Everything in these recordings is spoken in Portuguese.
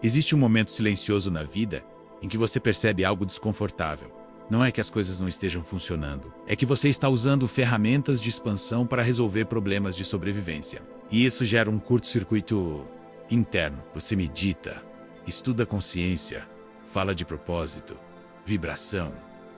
Existe um momento silencioso na vida em que você percebe algo desconfortável. Não é que as coisas não estejam funcionando, é que você está usando ferramentas de expansão para resolver problemas de sobrevivência. E isso gera um curto-circuito interno. Você medita, estuda a consciência, fala de propósito, vibração,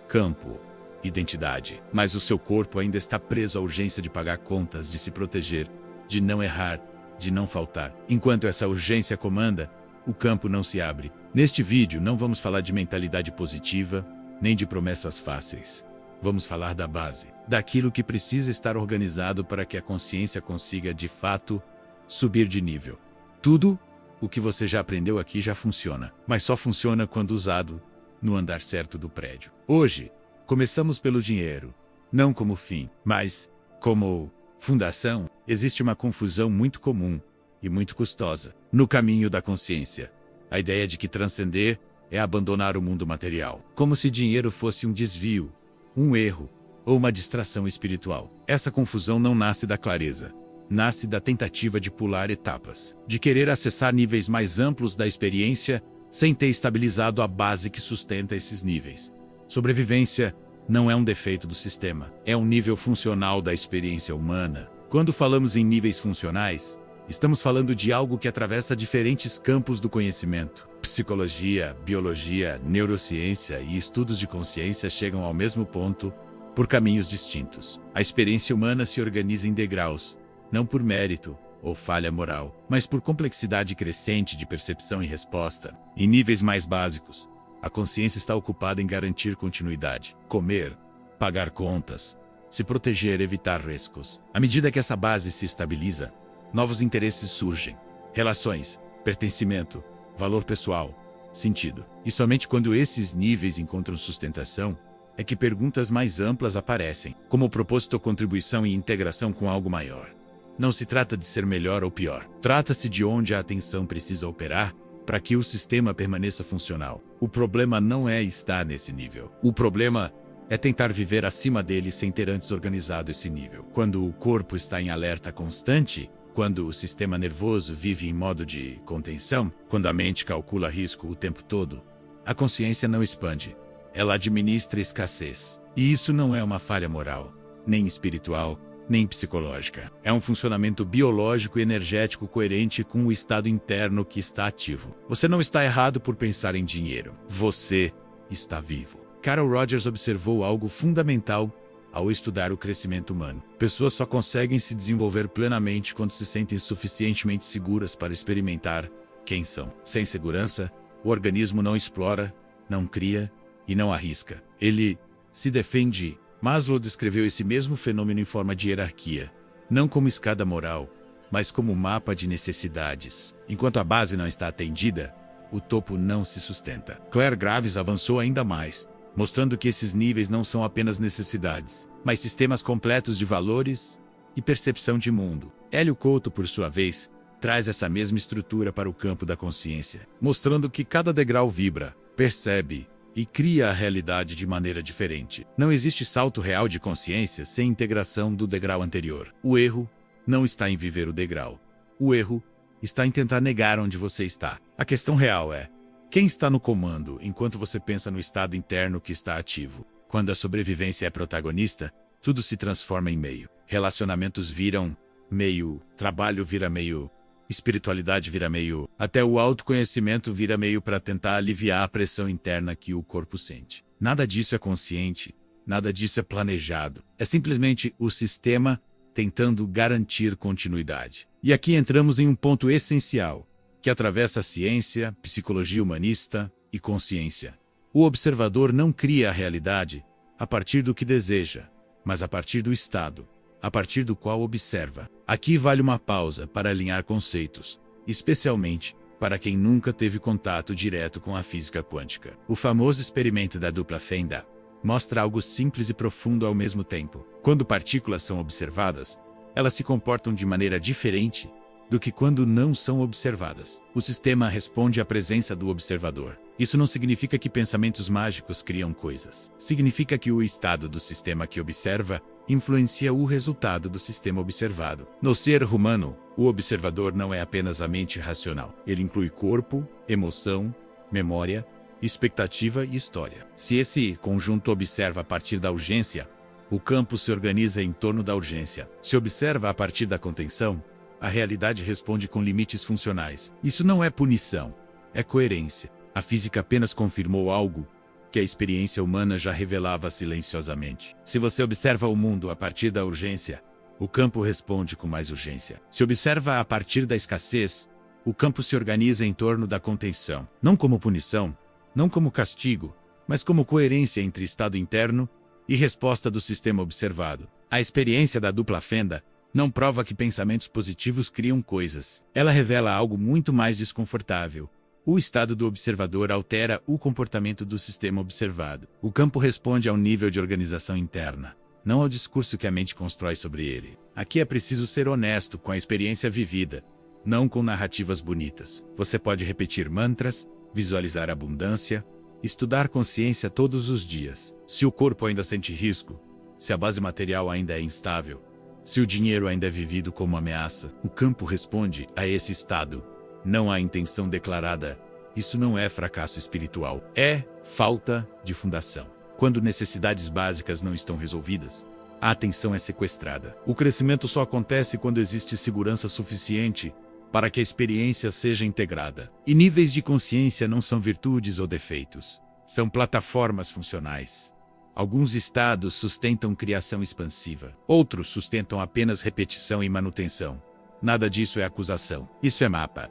campo, identidade. Mas o seu corpo ainda está preso à urgência de pagar contas, de se proteger, de não errar, de não faltar. Enquanto essa urgência comanda, o campo não se abre. Neste vídeo não vamos falar de mentalidade positiva, nem de promessas fáceis. Vamos falar da base, daquilo que precisa estar organizado para que a consciência consiga, de fato, subir de nível. Tudo o que você já aprendeu aqui já funciona, mas só funciona quando usado no andar certo do prédio. Hoje, começamos pelo dinheiro, não como fim, mas como fundação. Existe uma confusão muito comum e muito custosa no caminho da consciência. A ideia de que transcender é abandonar o mundo material, como se dinheiro fosse um desvio, um erro ou uma distração espiritual. Essa confusão não nasce da clareza, nasce da tentativa de pular etapas, de querer acessar níveis mais amplos da experiência sem ter estabilizado a base que sustenta esses níveis. Sobrevivência não é um defeito do sistema, é um nível funcional da experiência humana. Quando falamos em níveis funcionais, estamos falando de algo que atravessa diferentes campos do conhecimento. Psicologia, biologia, neurociência e estudos de consciência chegam ao mesmo ponto por caminhos distintos. A experiência humana se organiza em degraus, não por mérito ou falha moral, mas por complexidade crescente de percepção e resposta. Em níveis mais básicos, a consciência está ocupada em garantir continuidade, comer, pagar contas, se proteger, evitar riscos. À medida que essa base se estabiliza, novos interesses surgem, relações, pertencimento, valor pessoal, sentido. E somente quando esses níveis encontram sustentação, é que perguntas mais amplas aparecem, como propósito, contribuição e integração com algo maior. Não se trata de ser melhor ou pior. Trata-se de onde a atenção precisa operar para que o sistema permaneça funcional. O problema não é estar nesse nível. O problema é tentar viver acima dele sem ter antes organizado esse nível. Quando o corpo está em alerta constante, quando o sistema nervoso vive em modo de contenção, quando a mente calcula risco o tempo todo, a consciência não expande. Ela administra escassez. E isso não é uma falha moral, nem espiritual, nem psicológica. É um funcionamento biológico e energético coerente com o estado interno que está ativo. Você não está errado por pensar em dinheiro. Você está vivo. Carol Rogers observou algo fundamental ao estudar o crescimento humano. Pessoas só conseguem se desenvolver plenamente quando se sentem suficientemente seguras para experimentar quem são. Sem segurança, o organismo não explora, não cria e não arrisca. Ele se defende. Maslow descreveu esse mesmo fenômeno em forma de hierarquia, não como escada moral, mas como mapa de necessidades. Enquanto a base não está atendida, o topo não se sustenta. Claire Graves avançou ainda mais, mostrando que esses níveis não são apenas necessidades, mas sistemas completos de valores e percepção de mundo. Hélio Couto, por sua vez, traz essa mesma estrutura para o campo da consciência, mostrando que cada degrau vibra, percebe e cria a realidade de maneira diferente. Não existe salto real de consciência sem integração do degrau anterior. O erro não está em viver o degrau. O erro está em tentar negar onde você está. A questão real é: quem está no comando enquanto você pensa no estado interno que está ativo? Quando a sobrevivência é protagonista, tudo se transforma em meio. Relacionamentos viram meio, trabalho vira meio, espiritualidade vira meio, até o autoconhecimento vira meio para tentar aliviar a pressão interna que o corpo sente. Nada disso é consciente, nada disso é planejado. É simplesmente o sistema tentando garantir continuidade. E aqui entramos em um ponto essencial, que atravessa a ciência, psicologia humanista e consciência. O observador não cria a realidade a partir do que deseja, mas a partir do estado a partir do qual observa. Aqui vale uma pausa para alinhar conceitos, especialmente para quem nunca teve contato direto com a física quântica. O famoso experimento da dupla fenda mostra algo simples e profundo ao mesmo tempo. Quando partículas são observadas, elas se comportam de maneira diferente do que quando não são observadas. O sistema responde à presença do observador. Isso não significa que pensamentos mágicos criam coisas. Significa que o estado do sistema que observa influencia o resultado do sistema observado. No ser humano, O observador não é apenas a mente racional. Ele inclui corpo, emoção, memória, expectativa e história. Se esse conjunto observa a partir da urgência, o campo se organiza em torno da urgência. Se observa a partir da contenção, a realidade responde com limites funcionais. Isso não é punição, é coerência. A física apenas confirmou algo que a experiência humana já revelava silenciosamente. Se você observa o mundo a partir da urgência, o campo responde com mais urgência. Se observa a partir da escassez, o campo se organiza em torno da contenção. Não como punição, não como castigo, mas como coerência entre estado interno e resposta do sistema observado. A experiência da dupla fenda não prova que pensamentos positivos criam coisas. Ela revela algo muito mais desconfortável. O estado do observador altera o comportamento do sistema observado. O campo responde ao nível de organização interna, não ao discurso que a mente constrói sobre ele. Aqui é preciso ser honesto com a experiência vivida, não com narrativas bonitas. Você pode repetir mantras, visualizar abundância, estudar consciência todos os dias. Se o corpo ainda sente risco, se a base material ainda é instável, se o dinheiro ainda é vivido como ameaça, o campo responde a esse estado. Não há intenção declarada. Isso não é fracasso espiritual. É falta de fundação. Quando necessidades básicas não estão resolvidas, a atenção é sequestrada. O crescimento só acontece quando existe segurança suficiente para que a experiência seja integrada. E níveis de consciência não são virtudes ou defeitos. São plataformas funcionais. Alguns estados sustentam criação expansiva. Outros sustentam apenas repetição e manutenção. Nada disso é acusação. Isso é mapa.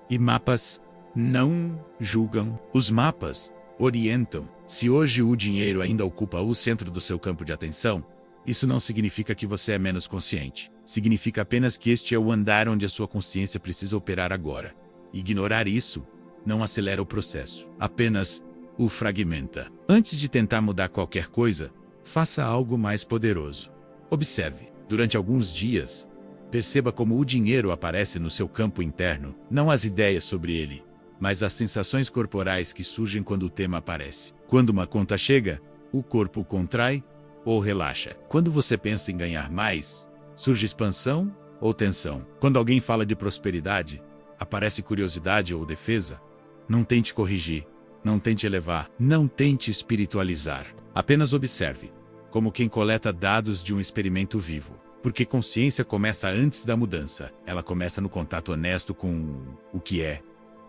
E mapas não julgam. Os mapas orientam. Se hoje o dinheiro ainda ocupa o centro do seu campo de atenção, isso não significa que você é menos consciente. Significa apenas que este é o andar onde a sua consciência precisa operar agora. Ignorar isso não acelera o processo, apenas o fragmenta. Antes de tentar mudar qualquer coisa, faça algo mais poderoso. Observe. Durante alguns dias, perceba como o dinheiro aparece no seu campo interno, não as ideias sobre ele, mas as sensações corporais que surgem quando o tema aparece. Quando uma conta chega, o corpo contrai ou relaxa. Quando você pensa em ganhar mais, surge expansão ou tensão. Quando alguém fala de prosperidade, aparece curiosidade ou defesa. Não tente corrigir, não tente elevar, não tente espiritualizar. Apenas observe, como quem coleta dados de um experimento vivo. Porque consciência começa antes da mudança. Ela começa no contato honesto com o que é.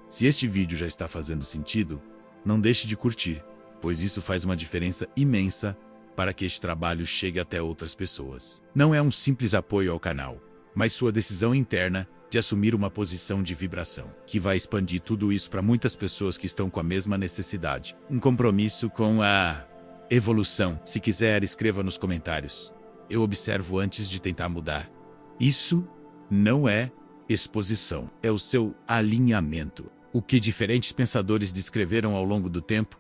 Se este vídeo já está fazendo sentido, não deixe de curtir, pois isso faz uma diferença imensa para que este trabalho chegue até outras pessoas. Não é um simples apoio ao canal, mas sua decisão interna de assumir uma posição de vibração, que vai expandir tudo isso para muitas pessoas que estão com a mesma necessidade. Um compromisso com a evolução. Se quiser, escreva nos comentários. Eu observo antes de tentar mudar. Isso não é exposição, é o seu alinhamento. O que diferentes pensadores descreveram ao longo do tempo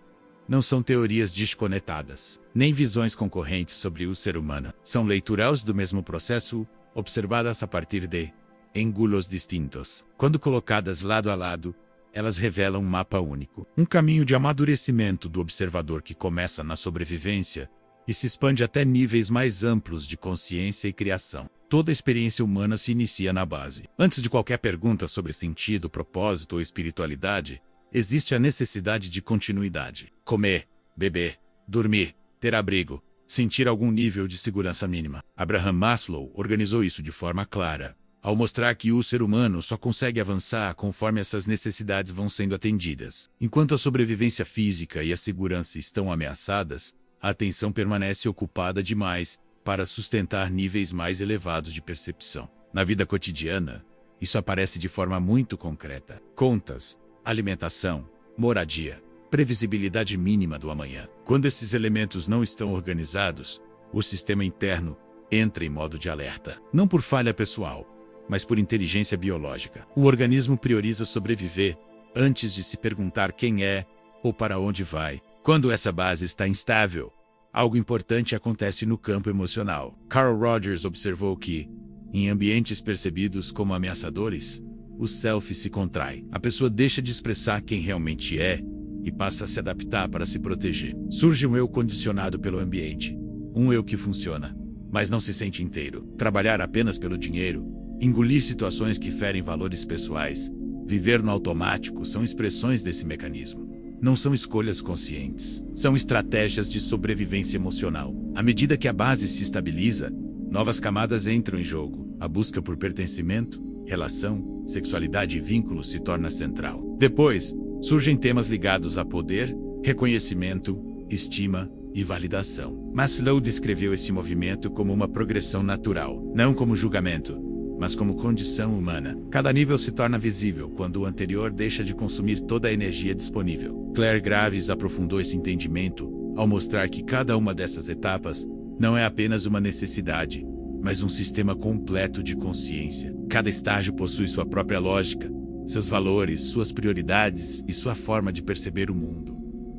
não são teorias desconectadas, nem visões concorrentes sobre o ser humano. São leituras do mesmo processo, observadas a partir de ângulos distintos. Quando colocadas lado a lado, elas revelam um mapa único. Um caminho de amadurecimento do observador que começa na sobrevivência e se expande até níveis mais amplos de consciência e criação. Toda experiência humana se inicia na base. Antes de qualquer pergunta sobre sentido, propósito ou espiritualidade, existe a necessidade de continuidade. Comer, beber, dormir, ter abrigo, sentir algum nível de segurança mínima. Abraham Maslow organizou isso de forma clara, ao mostrar que o ser humano só consegue avançar conforme essas necessidades vão sendo atendidas. Enquanto a sobrevivência física e a segurança estão ameaçadas, a atenção permanece ocupada demais para sustentar níveis mais elevados de percepção. Na vida cotidiana, isso aparece de forma muito concreta. Contas, alimentação, moradia, previsibilidade mínima do amanhã. Quando esses elementos não estão organizados, o sistema interno entra em modo de alerta. Não por falha pessoal, mas por inteligência biológica. O organismo prioriza sobreviver antes de se perguntar quem é ou para onde vai. Quando essa base está instável, algo importante acontece no campo emocional. Carl Rogers observou que, em ambientes percebidos como ameaçadores, o self se contrai. A pessoa deixa de expressar quem realmente é e passa a se adaptar para se proteger. Surge um eu condicionado pelo ambiente, um eu que funciona, mas não se sente inteiro. Trabalhar apenas pelo dinheiro engolir situações que ferem valores pessoais, viver no automático são expressões desse mecanismo. Não são escolhas conscientes, são estratégias de sobrevivência emocional. À medida que a base se estabiliza, novas camadas entram em jogo. A busca por pertencimento, relação, sexualidade e vínculos se torna central. Depois, surgem temas ligados a poder, reconhecimento, estima e validação. Maslow descreveu esse movimento como uma progressão natural, não como julgamento, mas como condição humana. Cada nível se torna visível quando o anterior deixa de consumir toda a energia disponível. Claire Graves aprofundou esse entendimento ao mostrar que cada uma dessas etapas não é apenas uma necessidade, mas um sistema completo de consciência. Cada estágio possui sua própria lógica, seus valores, suas prioridades e sua forma de perceber o mundo.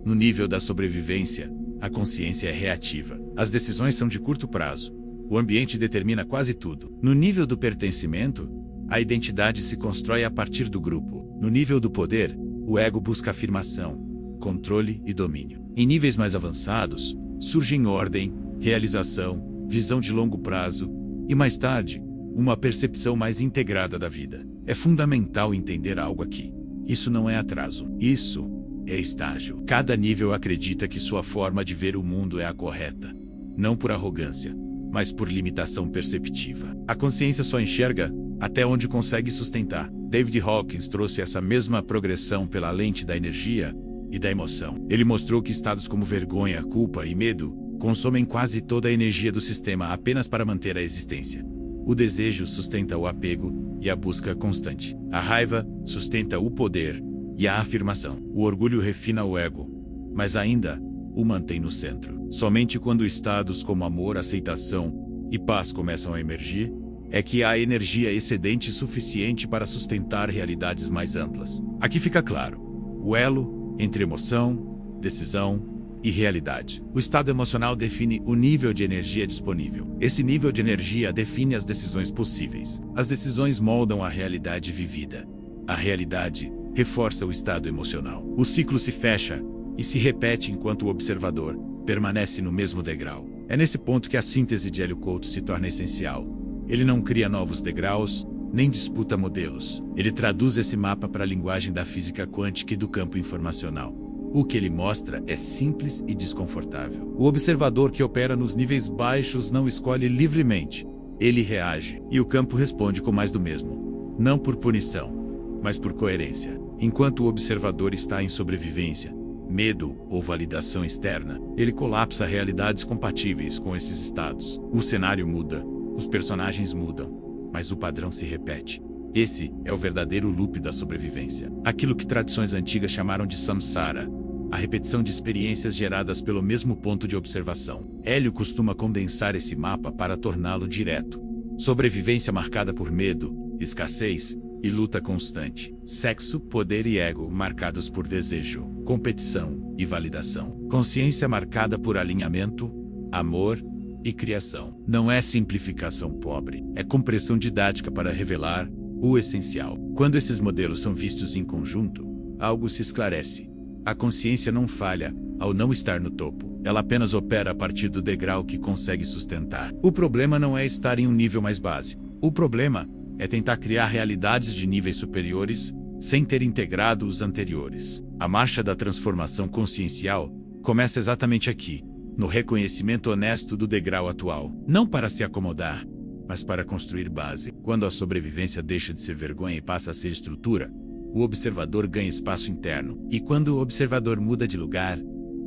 No nível da sobrevivência, a consciência é reativa. As decisões são de curto prazo. O ambiente determina quase tudo. No nível do pertencimento, a identidade se constrói a partir do grupo. No nível do poder, o ego busca afirmação, controle e domínio. Em níveis mais avançados, surgem ordem, realização, visão de longo prazo e, mais tarde, uma percepção mais integrada da vida. É fundamental entender algo aqui. Isso não é atraso. Isso é estágio. Cada nível acredita que sua forma de ver o mundo é a correta. Não por arrogância, mas por limitação perceptiva. A consciência só enxerga até onde consegue sustentar. David Hawkins trouxe essa mesma progressão pela lente da energia e da emoção. Ele mostrou que estados como vergonha, culpa e medo consomem quase toda a energia do sistema apenas para manter a existência. O desejo sustenta o apego e a busca constante. A raiva sustenta o poder e a afirmação. O orgulho refina o ego, mas ainda o mantém no centro. Somente quando estados como amor, aceitação e paz começam a emergir, é que há energia excedente suficiente para sustentar realidades mais amplas. Aqui fica claro o elo entre emoção, decisão e realidade. O estado emocional define o nível de energia disponível. Esse nível de energia define as decisões possíveis. As decisões moldam a realidade vivida. A realidade reforça o estado emocional. O ciclo se fecha e se repete enquanto o observador permanece no mesmo degrau. É nesse ponto que a síntese de Hélio Couto se torna essencial. Ele não cria novos degraus, nem disputa modelos. Ele traduz esse mapa para a linguagem da física quântica e do campo informacional. O que ele mostra é simples e desconfortável. O observador que opera nos níveis baixos não escolhe livremente. Ele reage, e o campo responde com mais do mesmo. Não por punição, mas por coerência. Enquanto o observador está em sobrevivência, medo ou validação externa, ele colapsa realidades compatíveis com esses estados. O cenário muda, os personagens mudam, mas o padrão se repete. Esse é o verdadeiro loop da sobrevivência. Aquilo que tradições antigas chamaram de samsara, a repetição de experiências geradas pelo mesmo ponto de observação. Hélio costuma condensar esse mapa para torná-lo direto. Sobrevivência marcada por medo, escassez e luta constante. Sexo, poder e ego marcados por desejo, competição e validação. Consciência marcada por alinhamento, amor e criação. Não é simplificação pobre, é compressão didática para revelar o essencial. Quando esses modelos são vistos em conjunto, algo se esclarece. A consciência não falha ao não estar no topo. Ela apenas opera a partir do degrau que consegue sustentar. O problema não é estar em um nível mais básico. O problema é tentar criar realidades de níveis superiores sem ter integrado os anteriores. A marcha da transformação consciencial começa exatamente aqui, no reconhecimento honesto do degrau atual. Não para se acomodar, mas para construir base. Quando a sobrevivência deixa de ser vergonha e passa a ser estrutura, o observador ganha espaço interno. E quando o observador muda de lugar,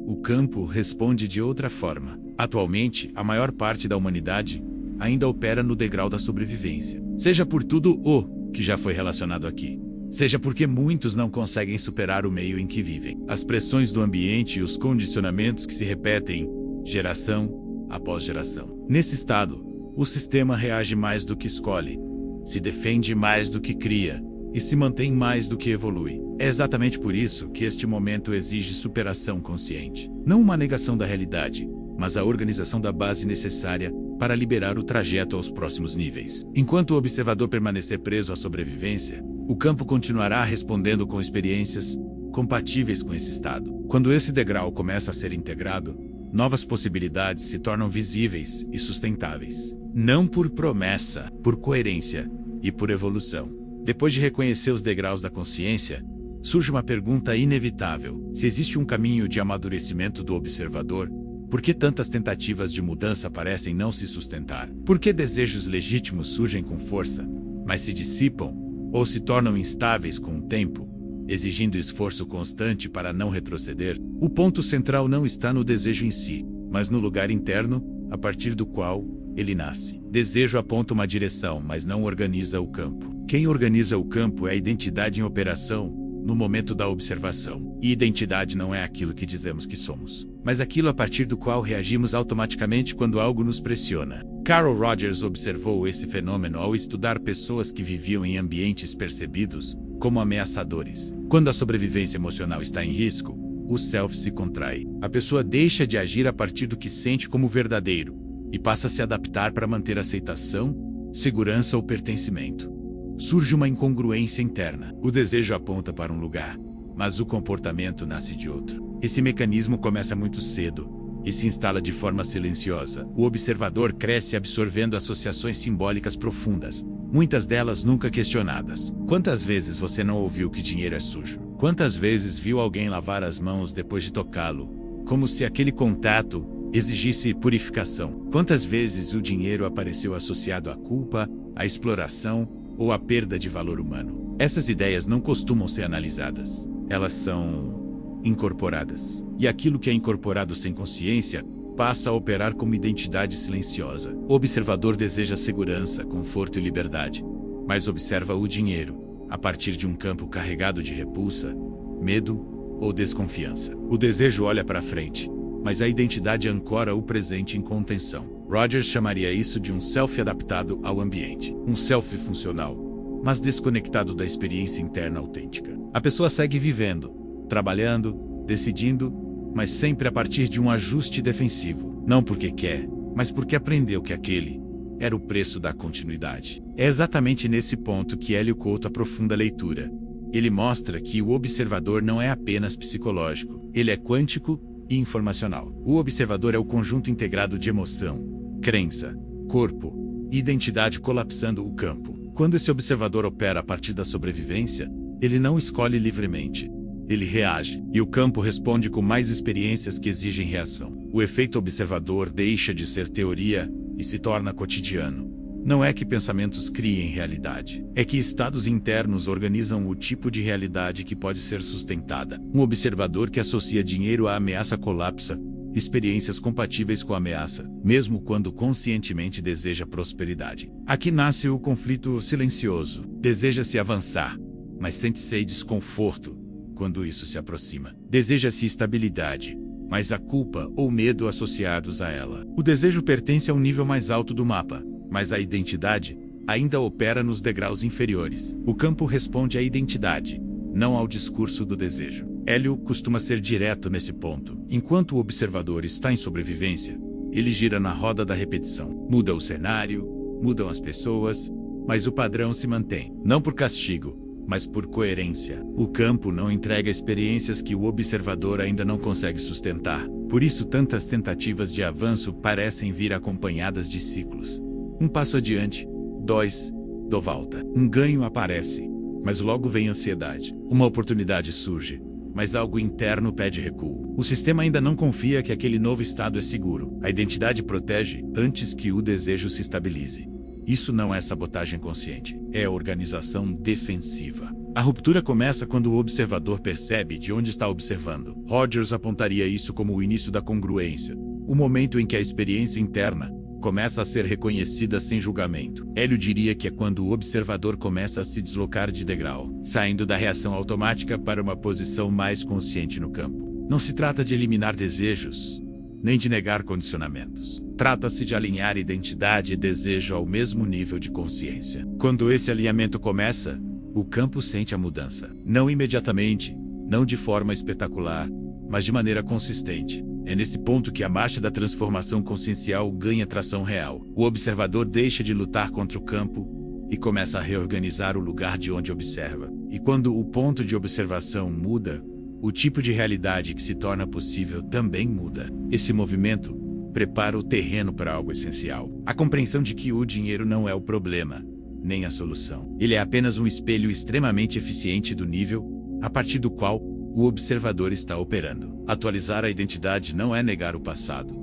o campo responde de outra forma. Atualmente, a maior parte da humanidade ainda opera no degrau da sobrevivência. Seja por tudo o que já foi relacionado aqui, seja porque muitos não conseguem superar o meio em que vivem. As pressões do ambiente e os condicionamentos que se repetem, geração após geração. Nesse estado, o sistema reage mais do que escolhe, se defende mais do que cria, e se mantém mais do que evolui. É exatamente por isso que este momento exige superação consciente. Não uma negação da realidade, mas a organização da base necessária para liberar o trajeto aos próximos níveis. Enquanto o observador permanecer preso à sobrevivência, o campo continuará respondendo com experiências compatíveis com esse estado. Quando esse degrau começa a ser integrado, novas possibilidades se tornam visíveis e sustentáveis. Não por promessa, por coerência e por evolução. Depois de reconhecer os degraus da consciência, surge uma pergunta inevitável: se existe um caminho de amadurecimento do observador, por que tantas tentativas de mudança parecem não se sustentar? Por que desejos legítimos surgem com força, mas se dissipam ou se tornam instáveis com o tempo, exigindo esforço constante para não retroceder? O ponto central não está no desejo em si, mas no lugar interno, a partir do qual ele nasce. Desejo aponta uma direção, mas não organiza o campo. Quem organiza o campo é a identidade em operação no momento da observação. E identidade não é aquilo que dizemos que somos, mas aquilo a partir do qual reagimos automaticamente quando algo nos pressiona. Carl Rogers observou esse fenômeno ao estudar pessoas que viviam em ambientes percebidos como ameaçadores. Quando a sobrevivência emocional está em risco, o self se contrai. A pessoa deixa de agir a partir do que sente como verdadeiro e passa a se adaptar para manter aceitação, segurança ou pertencimento. Surge uma incongruência interna. O desejo aponta para um lugar, mas o comportamento nasce de outro. Esse mecanismo começa muito cedo e se instala de forma silenciosa. O observador cresce absorvendo associações simbólicas profundas, muitas delas nunca questionadas. Quantas vezes você não ouviu que dinheiro é sujo? Quantas vezes viu alguém lavar as mãos depois de tocá-lo, como se aquele contato exigisse purificação? Quantas vezes o dinheiro apareceu associado à culpa, à exploração ou à perda de valor humano? Essas ideias não costumam ser analisadas. Elas são incorporadas. E aquilo que é incorporado sem consciência passa a operar como identidade silenciosa. O observador deseja segurança, conforto e liberdade, mas observa o dinheiro a partir de um campo carregado de repulsa, medo ou desconfiança. O desejo olha para frente, mas a identidade ancora o presente em contenção. Rogers chamaria isso de um self adaptado ao ambiente. Um self funcional, mas desconectado da experiência interna autêntica. A pessoa segue vivendo, trabalhando, decidindo, mas sempre a partir de um ajuste defensivo. Não porque quer, mas porque aprendeu que aquele era o preço da continuidade. É exatamente nesse ponto que Hélio Couto aprofunda a leitura. Ele mostra que o observador não é apenas psicológico, ele é quântico e informacional. O observador é o conjunto integrado de emoção, crença, corpo e identidade colapsando o campo. Quando esse observador opera a partir da sobrevivência, ele não escolhe livremente. Ele reage, e o campo responde com mais experiências que exigem reação. O efeito observador deixa de ser teoria e se torna cotidiano. Não é que pensamentos criem realidade, é que estados internos organizam o tipo de realidade que pode ser sustentada. Um observador que associa dinheiro à ameaça colapsa, experiências compatíveis com a ameaça, mesmo quando conscientemente deseja prosperidade. Aqui nasce o conflito silencioso. Deseja-se avançar, mas sente-se desconforto quando isso se aproxima. Deseja-se estabilidade, mas a culpa ou medo associados a ela. O desejo pertence ao nível mais alto do mapa, mas a identidade ainda opera nos degraus inferiores. O campo responde à identidade, não ao discurso do desejo. Hélio costuma ser direto nesse ponto. Enquanto o observador está em sobrevivência, ele gira na roda da repetição. Muda o cenário, mudam as pessoas, mas o padrão se mantém. Não por castigo, mas por coerência. O campo não entrega experiências que o observador ainda não consegue sustentar. Por isso tantas tentativas de avanço parecem vir acompanhadas de ciclos. Um passo adiante, dois, dou volta. Um ganho aparece, mas logo vem ansiedade. Uma oportunidade surge, mas algo interno pede recuo. O sistema ainda não confia que aquele novo estado é seguro. A identidade protege antes que o desejo se estabilize. Isso não é sabotagem consciente, é organização defensiva. A ruptura começa quando o observador percebe de onde está observando. Rogers apontaria isso como o início da congruência, o momento em que a experiência interna começa a ser reconhecida sem julgamento. Hélio diria que é quando o observador começa a se deslocar de degrau, saindo da reação automática para uma posição mais consciente no campo. Não se trata de eliminar desejos, nem de negar condicionamentos. Trata-se de alinhar identidade e desejo ao mesmo nível de consciência. Quando esse alinhamento começa, o campo sente a mudança. Não imediatamente, não de forma espetacular, mas de maneira consistente. É nesse ponto que a marcha da transformação consciencial ganha tração real. O observador deixa de lutar contra o campo e começa a reorganizar o lugar de onde observa. E quando o ponto de observação muda, o tipo de realidade que se torna possível também muda. Esse movimento prepara o terreno para algo essencial. A compreensão de que o dinheiro não é o problema, nem a solução. Ele é apenas um espelho extremamente eficiente do nível a partir do qual o observador está operando. Atualizar a identidade não é negar o passado,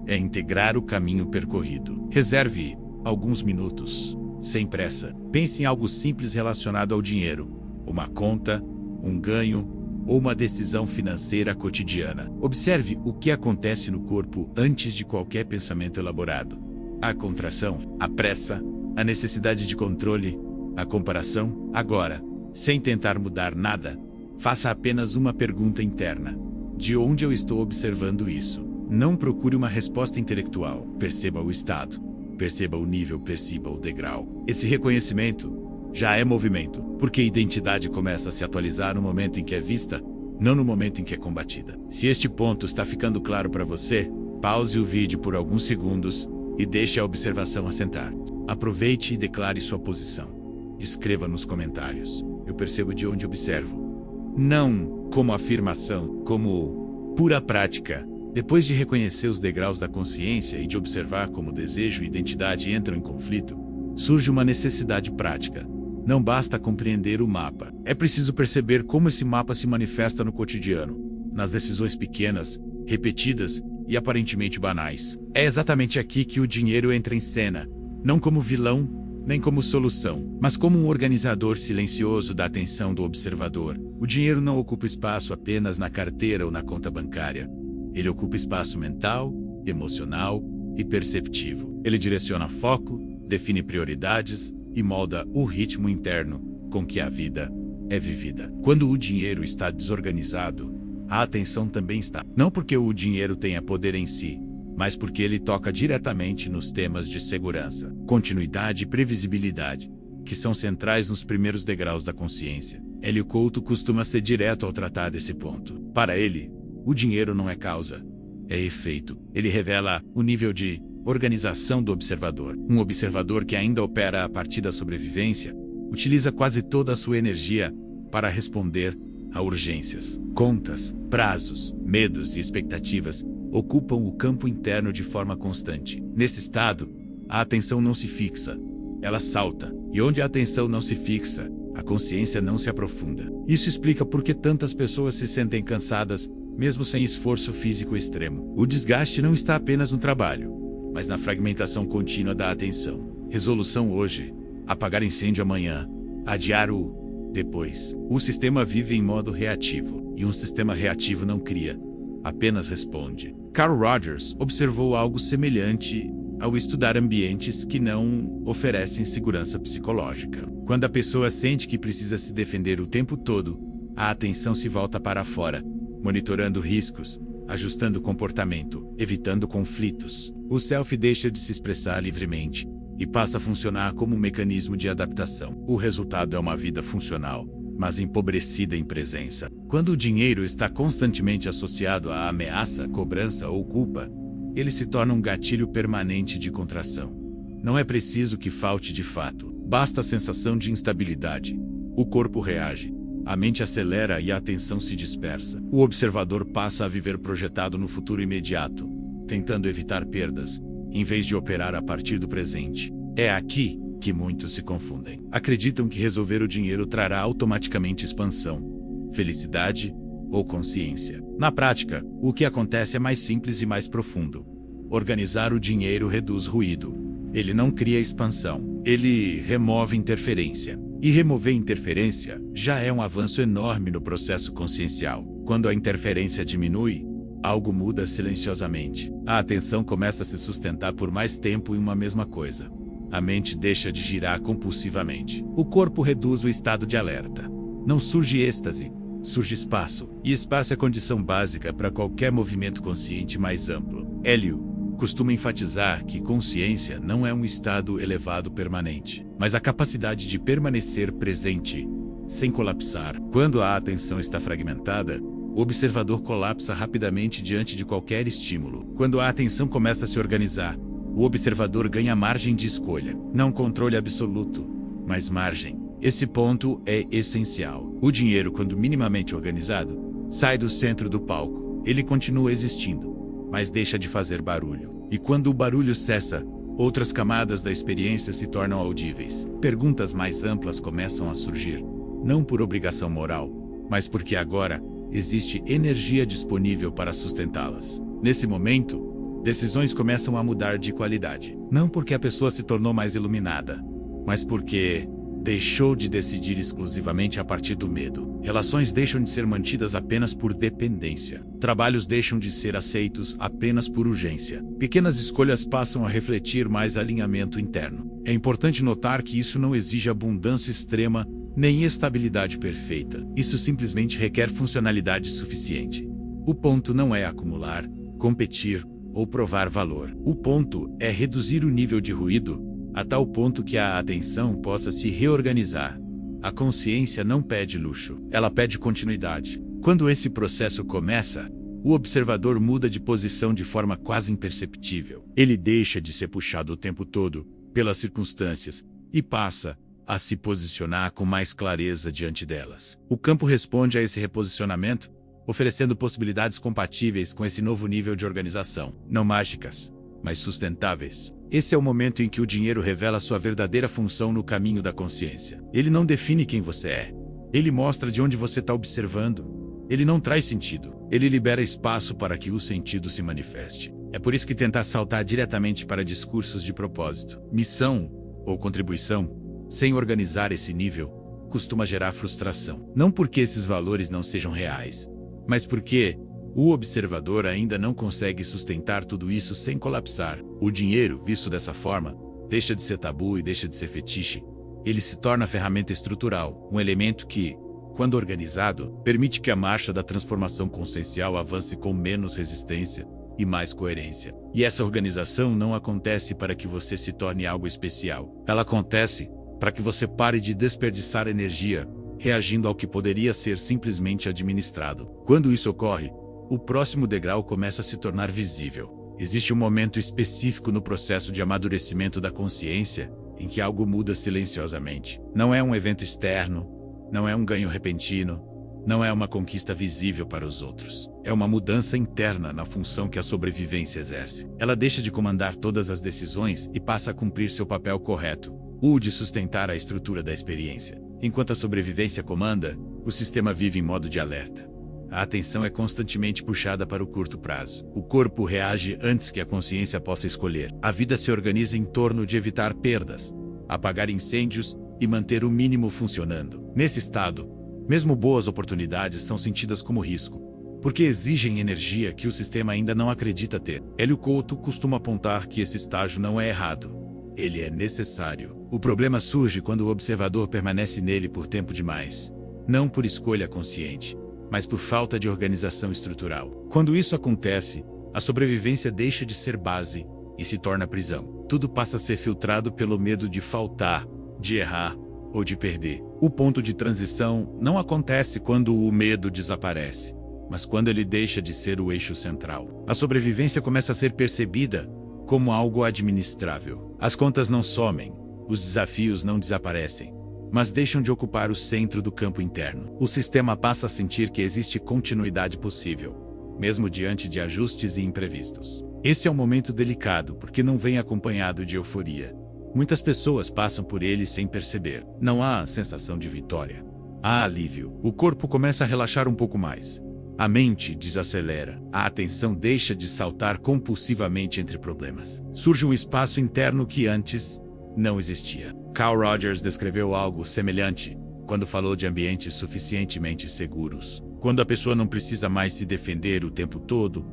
é integrar o caminho percorrido. Reserve alguns minutos, sem pressa. Pense em algo simples relacionado ao dinheiro, uma conta, um ganho ou uma decisão financeira cotidiana. Observe o que acontece no corpo antes de qualquer pensamento elaborado. A contração, a pressa, a necessidade de controle, a comparação. Agora, sem tentar mudar nada, faça apenas uma pergunta interna: de onde eu estou observando isso? Não procure uma resposta intelectual. Perceba o estado, perceba o nível, perceba o degrau. Esse reconhecimento já é movimento, porque a identidade começa a se atualizar no momento em que é vista, não no momento em que é combatida. Se este ponto está ficando claro para você, pause o vídeo por alguns segundos e deixe a observação assentar. Aproveite e declare sua posição. Escreva nos comentários: eu percebo de onde observo. Não como afirmação, como pura prática. Depois de reconhecer os degraus da consciência e de observar como desejo e identidade entram em conflito, surge uma necessidade prática. Não basta compreender o mapa. É preciso perceber como esse mapa se manifesta no cotidiano, nas decisões pequenas, repetidas e aparentemente banais. É exatamente aqui que o dinheiro entra em cena, não como vilão, nem como solução, mas como um organizador silencioso da atenção do observador. O dinheiro não ocupa espaço apenas na carteira ou na conta bancária. Ele ocupa espaço mental, emocional e perceptivo. Ele direciona foco, define prioridades e molda o ritmo interno com que a vida é vivida. Quando o dinheiro está desorganizado, a atenção também está. Não porque o dinheiro tenha poder em si, mas porque ele toca diretamente nos temas de segurança, continuidade e previsibilidade, que são centrais nos primeiros degraus da consciência. Hélio Couto costuma ser direto ao tratar desse ponto. Para ele, o dinheiro não é causa, é efeito. Ele revela o nível de organização do observador. Um observador que ainda opera a partir da sobrevivência, utiliza quase toda a sua energia para responder a urgências. Contas, prazos, medos e expectativas ocupam o campo interno de forma constante. Nesse estado, a atenção não se fixa, ela salta. E onde a atenção não se fixa, a consciência não se aprofunda. Isso explica por que tantas pessoas se sentem cansadas, mesmo sem esforço físico extremo. O desgaste não está apenas no trabalho, mas na fragmentação contínua da atenção. Resolução hoje, apagar incêndio amanhã, adiar o depois. O sistema vive em modo reativo, e um sistema reativo não cria, apenas responde. Carl Rogers observou algo semelhante ao estudar ambientes que não oferecem segurança psicológica. Quando a pessoa sente que precisa se defender o tempo todo, a atenção se volta para fora, monitorando riscos, ajustando o comportamento, evitando conflitos. O self deixa de se expressar livremente e passa a funcionar como um mecanismo de adaptação. O resultado é uma vida funcional, mas empobrecida em presença. Quando o dinheiro está constantemente associado à ameaça, cobrança ou culpa, ele se torna um gatilho permanente de contração. Não é preciso que falte de fato, basta a sensação de instabilidade. O corpo reage, a mente acelera e a atenção se dispersa. O observador passa a viver projetado no futuro imediato, tentando evitar perdas, em vez de operar a partir do presente. É aqui que muitos se confundem. Acreditam que resolver o dinheiro trará automaticamente expansão, felicidade ou consciência. Na prática, o que acontece é mais simples e mais profundo. Organizar o dinheiro reduz ruído. Ele não cria expansão. Ele remove interferência. E remover interferência já é um avanço enorme no processo consciencial. Quando a interferência diminui, algo muda silenciosamente. A atenção começa a se sustentar por mais tempo em uma mesma coisa. A mente deixa de girar compulsivamente. O corpo reduz o estado de alerta. Não surge êxtase, surge espaço. E espaço é condição básica para qualquer movimento consciente mais amplo. Hélio costuma enfatizar que consciência não é um estado elevado permanente, mas a capacidade de permanecer presente, sem colapsar. Quando a atenção está fragmentada, o observador colapsa rapidamente diante de qualquer estímulo. Quando a atenção começa a se organizar, o observador ganha margem de escolha. Não controle absoluto, mas margem. Esse ponto é essencial. O dinheiro, quando minimamente organizado, sai do centro do palco. Ele continua existindo, mas deixa de fazer barulho. E quando o barulho cessa, Outras camadas da experiência se tornam audíveis. Perguntas mais amplas começam a surgir, não por obrigação moral, mas porque agora existe energia disponível para sustentá-las. Nesse momento, decisões começam a mudar de qualidade. Não porque a pessoa se tornou mais iluminada, mas porque deixou de decidir exclusivamente a partir do medo. Relações deixam de ser mantidas apenas por dependência. Trabalhos deixam de ser aceitos apenas por urgência. Pequenas escolhas passam a refletir mais alinhamento interno. É importante notar que isso não exige abundância extrema nem estabilidade perfeita. Isso simplesmente requer funcionalidade suficiente. O ponto não é acumular, competir ou provar valor. O ponto é reduzir o nível de ruído a tal ponto que a atenção possa se reorganizar. A consciência não pede luxo, ela pede continuidade. Quando esse processo começa, o observador muda de posição de forma quase imperceptível. Ele deixa de ser puxado o tempo todo pelas circunstâncias e passa a se posicionar com mais clareza diante delas. O campo responde a esse reposicionamento, oferecendo possibilidades compatíveis com esse novo nível de organização, não mágicas, mas sustentáveis. Esse é o momento em que o dinheiro revela sua verdadeira função no caminho da consciência. Ele não define quem você é. Ele mostra de onde você está observando. Ele não traz sentido. Ele libera espaço para que o sentido se manifeste. É por isso que tentar saltar diretamente para discursos de propósito, missão ou contribuição, sem organizar esse nível, costuma gerar frustração. Não porque esses valores não sejam reais, mas porque o observador ainda não consegue sustentar tudo isso sem colapsar. O dinheiro, visto dessa forma, deixa de ser tabu e deixa de ser fetiche. Ele se torna ferramenta estrutural, um elemento que, quando organizado, permite que a marcha da transformação consciencial avance com menos resistência e mais coerência. E essa organização não acontece para que você se torne algo especial. Ela acontece para que você pare de desperdiçar energia, reagindo ao que poderia ser simplesmente administrado. Quando isso ocorre, o próximo degrau começa a se tornar visível. Existe um momento específico no processo de amadurecimento da consciência em que algo muda silenciosamente. Não é um evento externo, não é um ganho repentino, não é uma conquista visível para os outros. É uma mudança interna na função que a sobrevivência exerce. Ela deixa de comandar todas as decisões e passa a cumprir seu papel correto, o de sustentar a estrutura da experiência. Enquanto a sobrevivência comanda, o sistema vive em modo de alerta. A atenção é constantemente puxada para o curto prazo. O corpo reage antes que a consciência possa escolher. A vida se organiza em torno de evitar perdas, apagar incêndios e manter o mínimo funcionando. Nesse estado, mesmo boas oportunidades são sentidas como risco, porque exigem energia que o sistema ainda não acredita ter. Hélio Couto costuma apontar que esse estágio não é errado. Ele é necessário. O problema surge quando o observador permanece nele por tempo demais, não por escolha consciente, mas por falta de organização estrutural. Quando isso acontece, a sobrevivência deixa de ser base e se torna prisão. Tudo passa a ser filtrado pelo medo de faltar, de errar ou de perder. O ponto de transição não acontece quando o medo desaparece, mas quando ele deixa de ser o eixo central. A sobrevivência começa a ser percebida como algo administrável. As contas não somem, os desafios não desaparecem, mas deixam de ocupar o centro do campo interno. O sistema passa a sentir que existe continuidade possível, mesmo diante de ajustes e imprevistos. Esse é um momento delicado porque não vem acompanhado de euforia. Muitas pessoas passam por ele sem perceber. Não há sensação de vitória. Há alívio. O corpo começa a relaxar um pouco mais. A mente desacelera. A atenção deixa de saltar compulsivamente entre problemas. Surge um espaço interno que antes não existia. Carl Rogers descreveu algo semelhante quando falou de ambientes suficientemente seguros. Quando a pessoa não precisa mais se defender o tempo todo,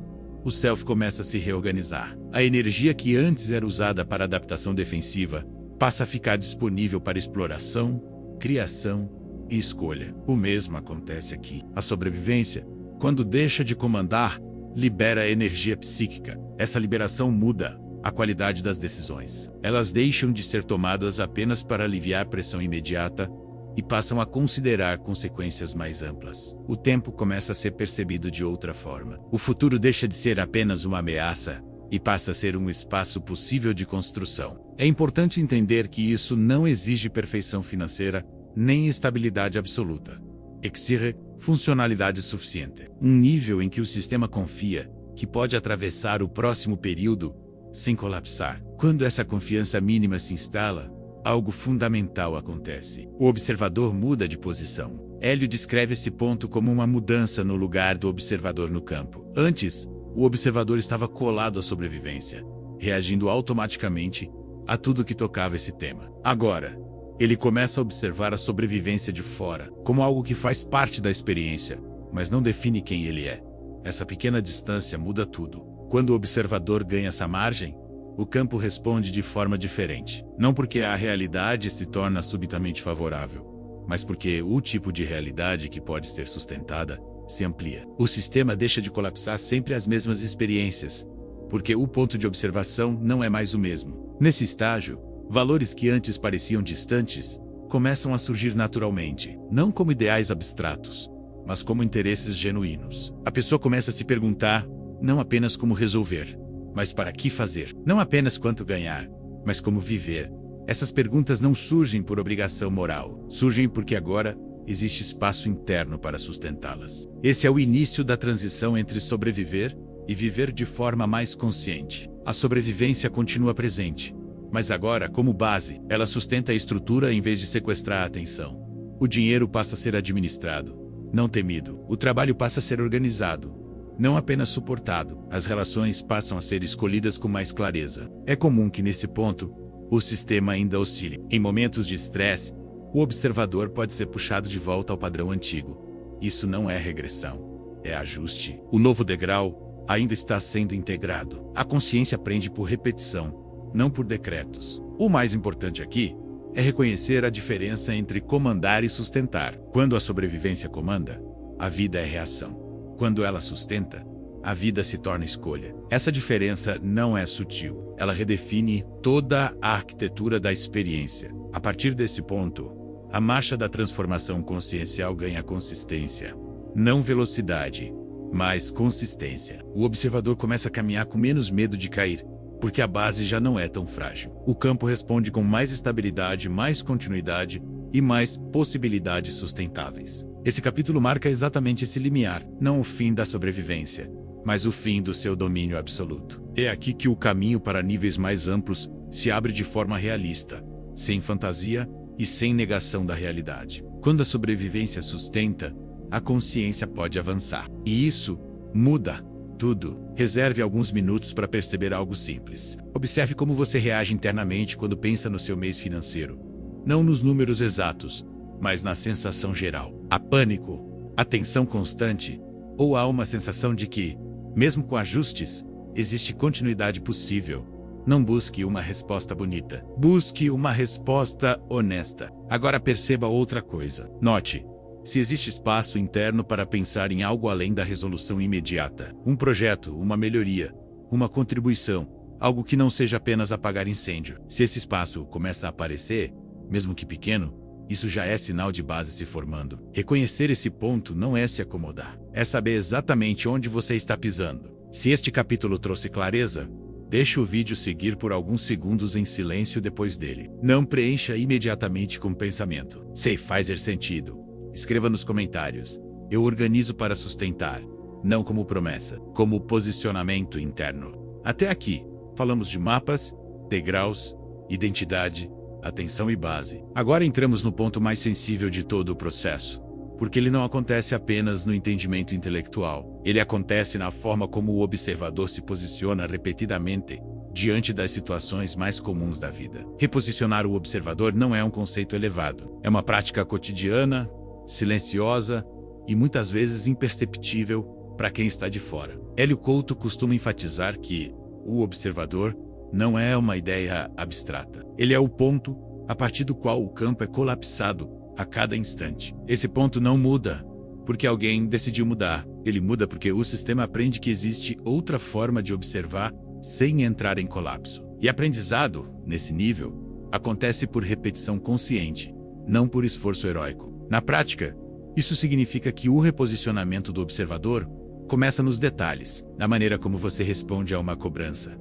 o self começa a se reorganizar. A energia que antes era usada para adaptação defensiva passa a ficar disponível para exploração, criação e escolha. O mesmo acontece aqui. A sobrevivência, quando deixa de comandar, libera energia psíquica. Essa liberação muda a qualidade das decisões. Elas deixam de ser tomadas apenas para aliviar a pressão imediata e passam a considerar consequências mais amplas. O tempo começa a ser percebido de outra forma. O futuro deixa de ser apenas uma ameaça e passa a ser um espaço possível de construção. É importante entender que isso não exige perfeição financeira nem estabilidade absoluta. Exige funcionalidade suficiente. Um nível em que o sistema confia que pode atravessar o próximo período sem colapsar. Quando essa confiança mínima se instala, algo fundamental acontece. O observador muda de posição. Hélio descreve esse ponto como uma mudança no lugar do observador no campo. Antes, o observador estava colado à sobrevivência, reagindo automaticamente a tudo que tocava esse tema. Agora, ele começa a observar a sobrevivência de fora, como algo que faz parte da experiência, mas não define quem ele é. Essa pequena distância muda tudo. Quando o observador ganha essa margem, o campo responde de forma diferente. Não porque a realidade se torna subitamente favorável, mas porque o tipo de realidade que pode ser sustentada se amplia. O sistema deixa de colapsar sempre as mesmas experiências, porque o ponto de observação não é mais o mesmo. Nesse estágio, valores que antes pareciam distantes começam a surgir naturalmente, não como ideais abstratos, mas como interesses genuínos. A pessoa começa a se perguntar não apenas como resolver, mas para que fazer. Não apenas quanto ganhar, mas como viver. Essas perguntas não surgem por obrigação moral, surgem porque agora existe espaço interno para sustentá-las. Esse é o início da transição entre sobreviver e viver de forma mais consciente. A sobrevivência continua presente, mas agora, como base, ela sustenta a estrutura em vez de sequestrar a atenção. O dinheiro passa a ser administrado, não temido. O trabalho passa a ser organizado, não apenas suportado. As relações passam a ser escolhidas com mais clareza. É comum que nesse ponto, o sistema ainda oscile. Em momentos de estresse, o observador pode ser puxado de volta ao padrão antigo. Isso não é regressão, é ajuste. O novo degrau ainda está sendo integrado. A consciência aprende por repetição, não por decretos. O mais importante aqui é reconhecer a diferença entre comandar e sustentar. Quando a sobrevivência comanda, a vida é reação. Quando ela sustenta, a vida se torna escolha. Essa diferença não é sutil. Ela redefine toda a arquitetura da experiência. A partir desse ponto, a marcha da transformação consciencial ganha consistência. Não velocidade, mas consistência. O observador começa a caminhar com menos medo de cair, porque a base já não é tão frágil. O campo responde com mais estabilidade, mais continuidade e mais possibilidades sustentáveis. Esse capítulo marca exatamente esse limiar, não o fim da sobrevivência, mas o fim do seu domínio absoluto. É aqui que o caminho para níveis mais amplos se abre de forma realista, sem fantasia e sem negação da realidade. Quando a sobrevivência sustenta, a consciência pode avançar. E isso muda tudo. Reserve alguns minutos para perceber algo simples. Observe como você reage internamente quando pensa no seu mês financeiro. Não nos números exatos, mas na sensação geral. Há pânico, a tensão constante, ou há uma sensação de que, mesmo com ajustes, existe continuidade possível. Não busque uma resposta bonita. Busque uma resposta honesta. Agora perceba outra coisa. Note, se existe espaço interno para pensar em algo além da resolução imediata. Um projeto, uma melhoria, uma contribuição, algo que não seja apenas apagar incêndio. Se esse espaço começa a aparecer, mesmo que pequeno, isso já é sinal de base se formando. Reconhecer esse ponto não é se acomodar, é saber exatamente onde você está pisando. Se este capítulo trouxe clareza, deixe o vídeo seguir por alguns segundos em silêncio depois dele. Não preencha imediatamente com pensamento. Se fazer sentido, escreva nos comentários. Eu organizo para sustentar, não como promessa, como posicionamento interno. Até aqui, falamos de mapas, degraus, identidade, atenção e base. Agora entramos no ponto mais sensível de todo o processo, porque ele não acontece apenas no entendimento intelectual. Ele acontece na forma como o observador se posiciona repetidamente diante das situações mais comuns da vida. Reposicionar o observador não é um conceito elevado. É uma prática cotidiana, silenciosa e muitas vezes imperceptível para quem está de fora. Hélio Couto costuma enfatizar que o observador não é uma ideia abstrata. Ele é o ponto a partir do qual o campo é colapsado a cada instante. Esse ponto não muda porque alguém decidiu mudar. Ele muda porque o sistema aprende que existe outra forma de observar sem entrar em colapso. E aprendizado, nesse nível, acontece por repetição consciente, não por esforço heróico. Na prática, isso significa que o reposicionamento do observador começa nos detalhes, na maneira como você responde a uma cobrança,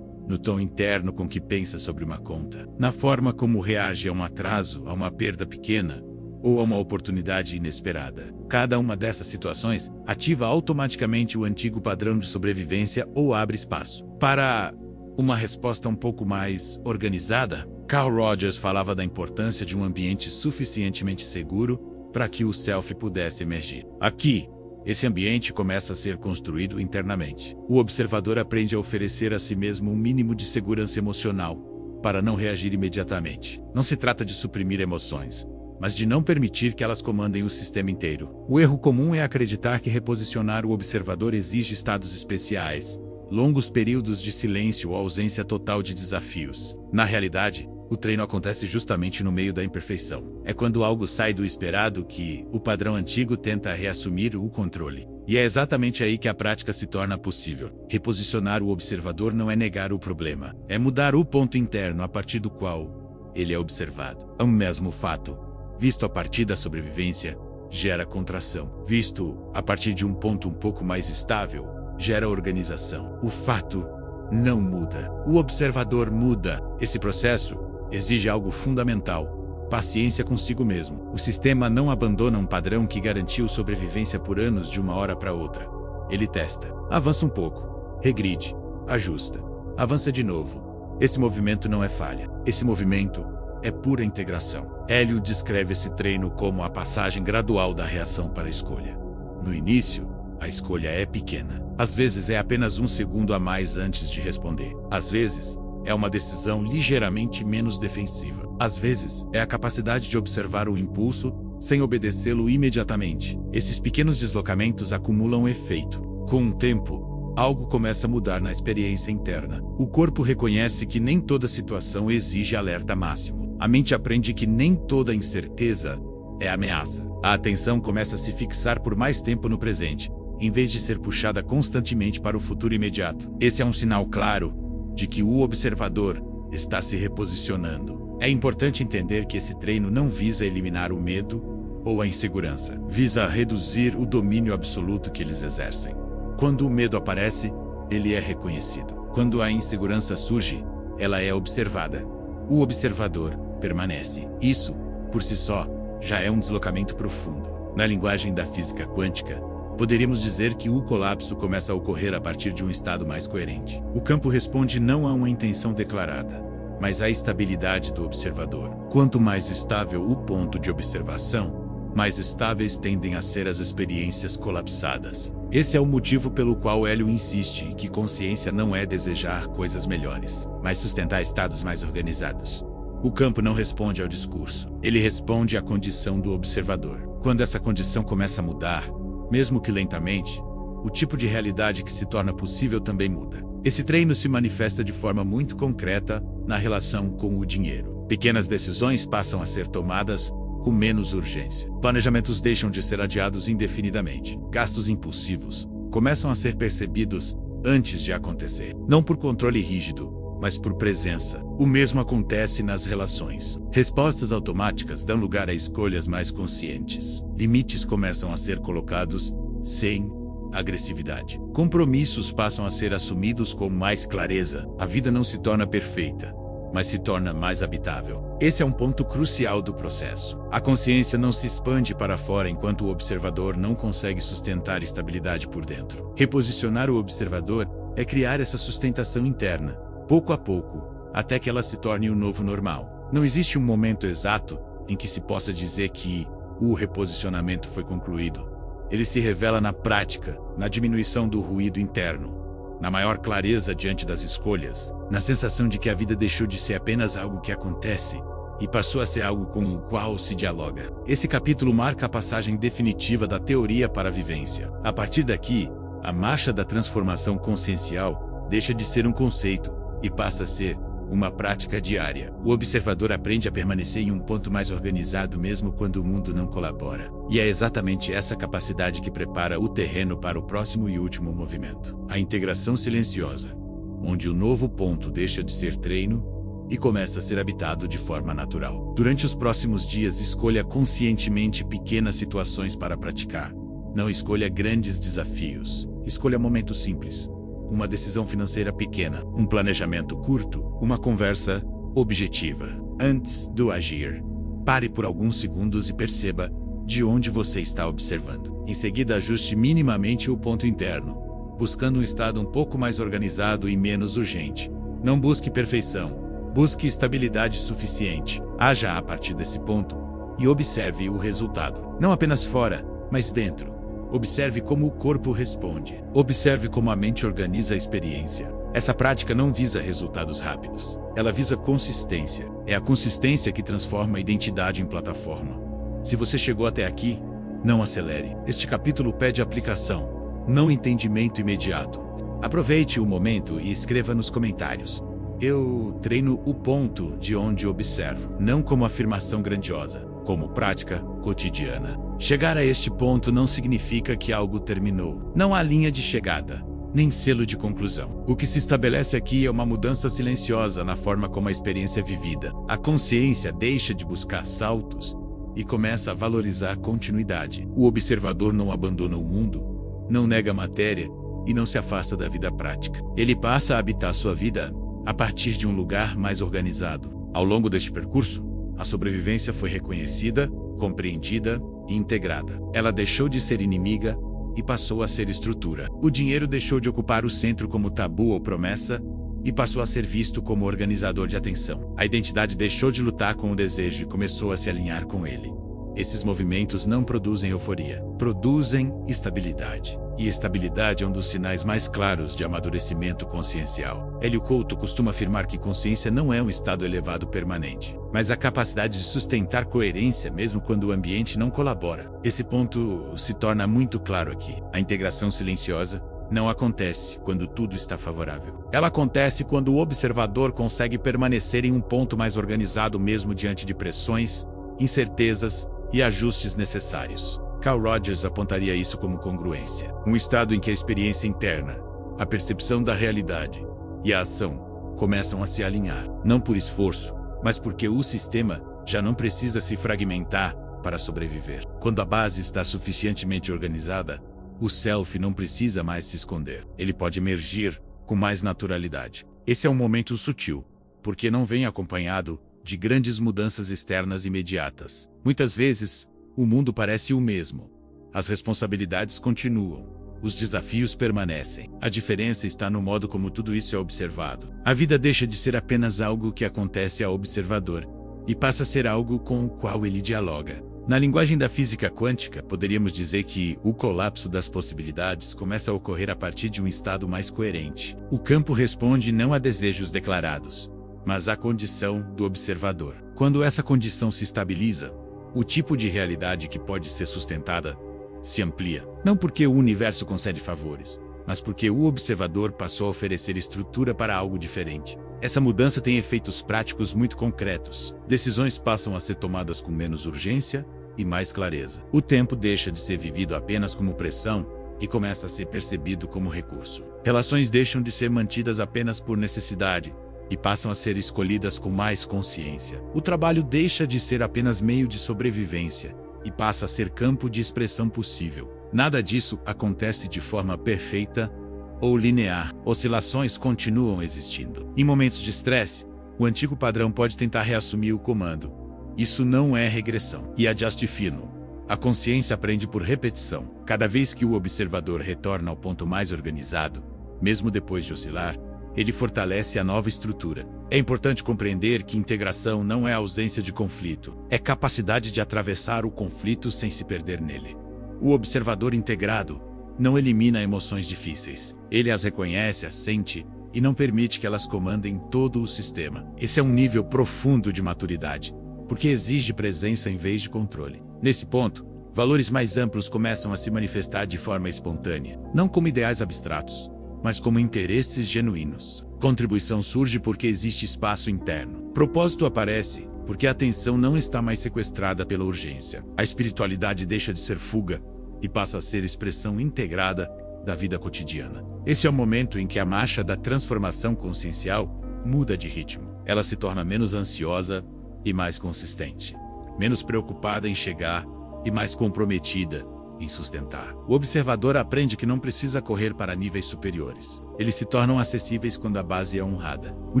no tom interno com que pensa sobre uma conta, na forma como reage a um atraso, a uma perda pequena ou a uma oportunidade inesperada. Cada uma dessas situações ativa automaticamente o antigo padrão de sobrevivência ou abre espaço para Uma resposta um pouco mais organizada. Carl Rogers falava da importância de um ambiente suficientemente seguro para que o self pudesse emergir. Aqui, esse ambiente começa a ser construído internamente. O observador aprende a oferecer a si mesmo um mínimo de segurança emocional para não reagir imediatamente. Não se trata de suprimir emoções, mas de não permitir que elas comandem o sistema inteiro. O erro comum é acreditar que reposicionar o observador exige estados especiais, longos períodos de silêncio ou ausência total de desafios. Na realidade, o treino acontece justamente no meio da imperfeição. É quando algo sai do esperado que o padrão antigo tenta reassumir o controle. E é exatamente aí que a prática se torna possível. Reposicionar o observador não é negar o problema, é mudar o ponto interno a partir do qual ele é observado. O mesmo fato, visto a partir da sobrevivência, gera contração. Visto a partir de um ponto um pouco mais estável, gera organização. O fato não muda. O observador muda. Esse processo exige algo fundamental: paciência consigo mesmo. O sistema não abandona um padrão que garantiu sobrevivência por anos de uma hora para outra. Ele testa. Avança um pouco. Regride. Ajusta. Avança de novo. Esse movimento não é falha. Esse movimento é pura integração. Hélio descreve esse treino como a passagem gradual da reação para a escolha. No início, a escolha é pequena. Às vezes é apenas um segundo a mais antes de responder. Às vezes, é uma decisão ligeiramente menos defensiva. Às vezes, é a capacidade de observar o impulso sem obedecê-lo imediatamente. Esses pequenos deslocamentos acumulam efeito. Com o tempo, algo começa a mudar na experiência interna. O corpo reconhece que nem toda situação exige alerta máximo. A mente aprende que nem toda incerteza é ameaça. A atenção começa a se fixar por mais tempo no presente, em vez de ser puxada constantemente para o futuro imediato. Esse é um sinal claro de que o observador está se reposicionando. É importante entender que esse treino não visa eliminar o medo ou a insegurança. Visa reduzir o domínio absoluto que eles exercem. Quando o medo aparece, ele é reconhecido. Quando a insegurança surge, ela é observada. O observador permanece. Isso, por si só, já é um deslocamento profundo. Na linguagem da física quântica, poderíamos dizer que o colapso começa a ocorrer a partir de um estado mais coerente. O campo responde não a uma intenção declarada, mas à estabilidade do observador. Quanto mais estável o ponto de observação, mais estáveis tendem a ser as experiências colapsadas. Esse é o motivo pelo qual Hélio insiste que consciência não é desejar coisas melhores, mas sustentar estados mais organizados. O campo não responde ao discurso, ele responde à condição do observador. Quando essa condição começa a mudar, mesmo que lentamente, o tipo de realidade que se torna possível também muda. Esse treino se manifesta de forma muito concreta na relação com o dinheiro. Pequenas decisões passam a ser tomadas com menos urgência. Planejamentos deixam de ser adiados indefinidamente. Gastos impulsivos começam a ser percebidos antes de acontecer. Não por controle rígido, mas por presença. O mesmo acontece nas relações. Respostas automáticas dão lugar a escolhas mais conscientes. Limites começam a ser colocados sem agressividade. Compromissos passam a ser assumidos com mais clareza. A vida não se torna perfeita, mas se torna mais habitável. Esse é um ponto crucial do processo. A consciência não se expande para fora enquanto o observador não consegue sustentar estabilidade por dentro. Reposicionar o observador é criar essa sustentação interna, pouco a pouco, até que ela se torne o novo normal. Não existe um momento exato em que se possa dizer que o reposicionamento foi concluído. Ele se revela na prática, na diminuição do ruído interno, na maior clareza diante das escolhas, na sensação de que a vida deixou de ser apenas algo que acontece e passou a ser algo com o qual se dialoga. Esse capítulo marca a passagem definitiva da teoria para a vivência. A partir daqui, a marcha da transformação consciencial deixa de ser um conceito e passa a ser uma prática diária. O observador aprende a permanecer em um ponto mais organizado mesmo quando o mundo não colabora. E é exatamente essa capacidade que prepara o terreno para o próximo e último movimento. A integração silenciosa, onde o novo ponto deixa de ser treino e começa a ser habitado de forma natural. Durante os próximos dias, escolha conscientemente pequenas situações para praticar. Não escolha grandes desafios. Escolha momentos simples. Uma decisão financeira pequena, um planejamento curto, uma conversa objetiva. Antes do agir, pare por alguns segundos e perceba de onde você está observando. Em seguida, ajuste minimamente o ponto interno, buscando um estado um pouco mais organizado e menos urgente. Não busque perfeição. Busque estabilidade suficiente. Haja a partir desse ponto e observe o resultado. Não apenas fora, mas dentro. Observe como o corpo responde. Observe como a mente organiza a experiência. Essa prática não visa resultados rápidos. Ela visa consistência. É a consistência que transforma a identidade em plataforma. Se você chegou até aqui, não acelere. Este capítulo pede aplicação, não entendimento imediato. Aproveite o momento e escreva nos comentários. Eu treino o ponto de onde observo, não como afirmação grandiosa, como prática cotidiana. Chegar a este ponto não significa que algo terminou. Não há linha de chegada, nem selo de conclusão. O que se estabelece aqui é uma mudança silenciosa na forma como a experiência é vivida. A consciência deixa de buscar saltos e começa a valorizar a continuidade. O observador não abandona o mundo, não nega a matéria e não se afasta da vida prática. Ele passa a habitar sua vida a partir de um lugar mais organizado. Ao longo deste percurso, a sobrevivência foi reconhecida, compreendida e integrada. Ela deixou de ser inimiga e passou a ser estrutura. O dinheiro deixou de ocupar o centro como tabu ou promessa e passou a ser visto como organizador de atenção. A identidade deixou de lutar com o desejo e começou a se alinhar com ele. Esses movimentos não produzem euforia, produzem estabilidade. E estabilidade é um dos sinais mais claros de amadurecimento consciencial. Hélio Couto costuma afirmar que consciência não é um estado elevado permanente, mas a capacidade de sustentar coerência mesmo quando o ambiente não colabora. Esse ponto se torna muito claro aqui. A integração silenciosa não acontece quando tudo está favorável. Ela acontece quando o observador consegue permanecer em um ponto mais organizado mesmo diante de pressões, incertezas e ajustes necessários. Carl Rogers apontaria isso como congruência. Um estado em que a experiência interna, a percepção da realidade e a ação começam a se alinhar. Não por esforço, mas porque o sistema já não precisa se fragmentar para sobreviver. Quando a base está suficientemente organizada, o self não precisa mais se esconder. Ele pode emergir com mais naturalidade. Esse é um momento sutil, porque não vem acompanhado de grandes mudanças externas imediatas. Muitas vezes, o mundo parece o mesmo. As responsabilidades continuam. Os desafios permanecem. A diferença está no modo como tudo isso é observado. A vida deixa de ser apenas algo que acontece ao observador e passa a ser algo com o qual ele dialoga. Na linguagem da física quântica, poderíamos dizer que o colapso das possibilidades começa a ocorrer a partir de um estado mais coerente. O campo responde não a desejos declarados, mas à condição do observador. Quando essa condição se estabiliza, o tipo de realidade que pode ser sustentada se amplia. Não porque o universo concede favores, mas porque o observador passou a oferecer estrutura para algo diferente. Essa mudança tem efeitos práticos muito concretos. Decisões passam a ser tomadas com menos urgência e mais clareza. O tempo deixa de ser vivido apenas como pressão e começa a ser percebido como recurso. Relações deixam de ser mantidas apenas por necessidade e passam a ser escolhidas com mais consciência. O trabalho deixa de ser apenas meio de sobrevivência e passa a ser campo de expressão possível. Nada disso acontece de forma perfeita ou linear. Oscilações continuam existindo. Em momentos de estresse, o antigo padrão pode tentar reassumir o comando. Isso não é regressão. E ajuste fino. A consciência aprende por repetição. Cada vez que o observador retorna ao ponto mais organizado, mesmo depois de oscilar, ele fortalece a nova estrutura. É importante compreender que integração não é ausência de conflito, é capacidade de atravessar o conflito sem se perder nele. O observador integrado não elimina emoções difíceis. Ele as reconhece, as sente e não permite que elas comandem todo o sistema. Esse é um nível profundo de maturidade, porque exige presença em vez de controle. Nesse ponto, valores mais amplos começam a se manifestar de forma espontânea, não como ideais abstratos, mas como interesses genuínos. Contribuição surge porque existe espaço interno. Propósito aparece porque a atenção não está mais sequestrada pela urgência. A espiritualidade deixa de ser fuga e passa a ser expressão integrada da vida cotidiana. Esse é o momento em que a marcha da transformação consciencial muda de ritmo. Ela se torna menos ansiosa e mais consistente, menos preocupada em chegar e mais comprometida em sustentar. O observador aprende que não precisa correr para níveis superiores. Eles se tornam acessíveis quando a base é honrada. O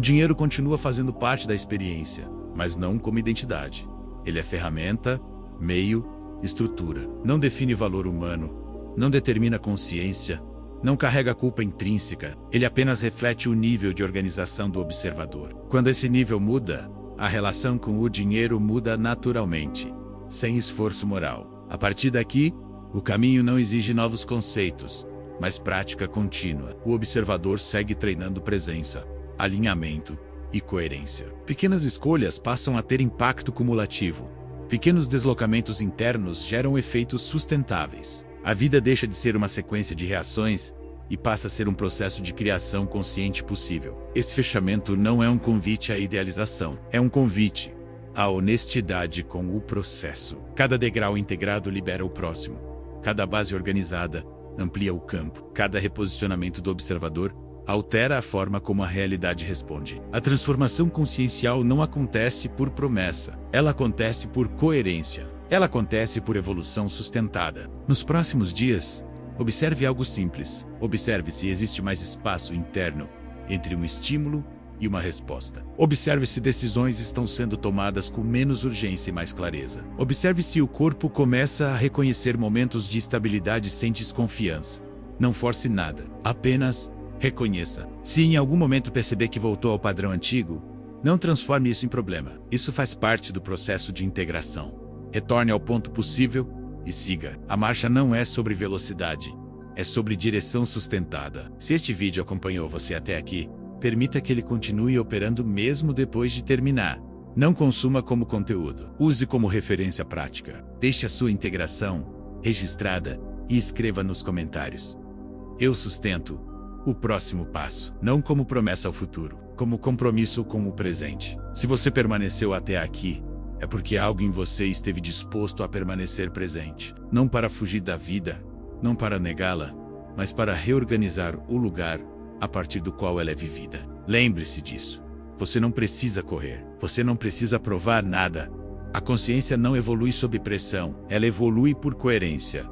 dinheiro continua fazendo parte da experiência, mas não como identidade. Ele é ferramenta, meio, estrutura. Não define valor humano, não determina consciência não carrega culpa intrínseca, ele apenas reflete o nível de organização do observador. Quando esse nível muda, a relação com o dinheiro muda naturalmente, sem esforço moral. A partir daqui, o caminho não exige novos conceitos, mas prática contínua. O observador segue treinando presença, alinhamento e coerência. Pequenas escolhas passam a ter impacto cumulativo. Pequenos deslocamentos internos geram efeitos sustentáveis. A vida deixa de ser uma sequência de reações e passa a ser um processo de criação consciente possível. Esse fechamento não é um convite à idealização, é um convite à honestidade com o processo. Cada degrau integrado libera o próximo. Cada base organizada amplia o campo. Cada reposicionamento do observador altera a forma como a realidade responde. A transformação consciencial não acontece por promessa, ela acontece por coerência. Ela acontece por evolução sustentada. Nos próximos dias, observe algo simples. Observe se existe mais espaço interno entre um estímulo e uma resposta. Observe se decisões estão sendo tomadas com menos urgência e mais clareza. Observe se o corpo começa a reconhecer momentos de estabilidade sem desconfiança. Não force nada, apenas reconheça. Se em algum momento perceber que voltou ao padrão antigo, não transforme isso em problema. Isso faz parte do processo de integração. Retorne ao ponto possível e siga. A marcha não é sobre velocidade, é sobre direção sustentada. Se este vídeo acompanhou você até aqui, permita que ele continue operando mesmo depois de terminar. Não consuma como conteúdo. Use como referência prática. Deixe a sua integração registrada e escreva nos comentários. Eu sustento o próximo passo, não como promessa ao futuro, como compromisso com o presente. Se você permaneceu até aqui, é porque algo em você esteve disposto a permanecer presente. Não para fugir da vida, não para negá-la, mas para reorganizar o lugar a partir do qual ela é vivida. Lembre-se disso. Você não precisa correr. Você não precisa provar nada. A consciência não evolui sob pressão. Ela evolui por coerência.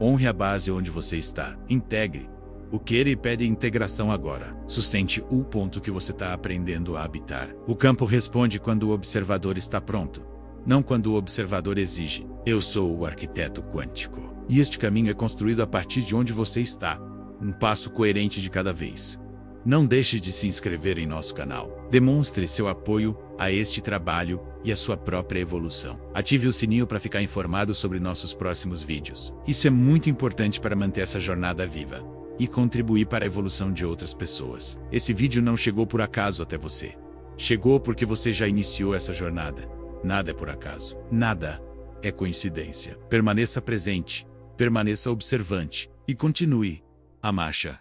Honre a base onde você está. Integre. O queira e pede integração agora. Sustente o ponto que você está aprendendo a habitar. O campo responde quando o observador está pronto, não quando o observador exige. Eu sou o arquiteto quântico. E este caminho é construído a partir de onde você está. Um passo coerente de cada vez. Não deixe de se inscrever em nosso canal. Demonstre seu apoio a este trabalho e a sua própria evolução. Ative o sininho para ficar informado sobre nossos próximos vídeos. Isso é muito importante para manter essa jornada viva e contribuir para a evolução de outras pessoas. Esse vídeo não chegou por acaso até você. Chegou porque você já iniciou essa jornada. Nada é por acaso. Nada é coincidência. Permaneça presente, permaneça observante e continue a marcha.